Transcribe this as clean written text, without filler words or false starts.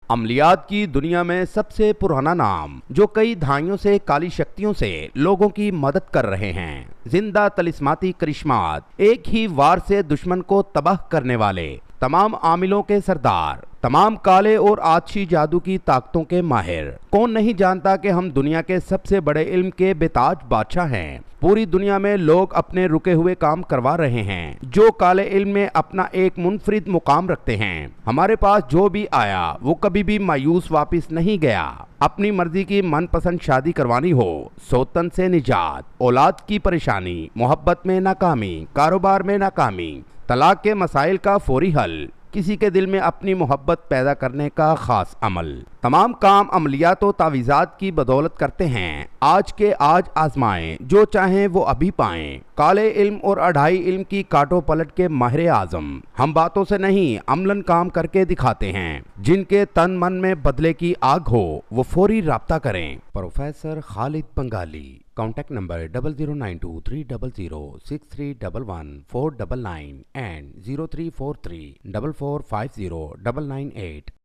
عملیات کی دنیا میں سب سے پرانا نام جو کئی دہائیوں سے کالی شکتیوں سے لوگوں کی مدد کر رہے ہیں، زندہ طلسماتی کرشمات، ایک ہی وار سے دشمن کو تباہ کرنے والے، تمام عاملوں کے سردار، تمام کالے اور آتشی جادو کی طاقتوں کے ماہر۔ کون نہیں جانتا کہ ہم دنیا کے سب سے بڑے علم کے بے تاج بادشاہ ہیں۔ پوری دنیا میں لوگ اپنے رکے ہوئے کام کروا رہے ہیں، جو کالے علم میں اپنا ایک منفرد مقام رکھتے ہیں۔ ہمارے پاس جو بھی آیا وہ کبھی بھی مایوس واپس نہیں گیا۔ اپنی مرضی کی من پسند شادی کروانی ہو، سوتن سے نجات، اولاد کی پریشانی، محبت میں ناکامی، کاروبار میں ناکامی، طلاق کے مسائل کا فوری حل، کسی کے دل میں اپنی محبت پیدا کرنے کا خاص عمل، تمام کام عملیات و تعویذات کی بدولت کرتے ہیں۔ آج کے آج آزمائیں، جو چاہیں وہ ابھی پائیں۔ کالے علم اور اڑھائی علم کی کاٹو پلٹ کے ماہر اعظم، ہم باتوں سے نہیں عملاً کام کر کے دکھاتے ہیں۔ جن کے تن من میں بدلے کی آگ ہو وہ فوری رابطہ کریں۔ Professor Khalid Bengali, contact number 00923006311499 and 034344509998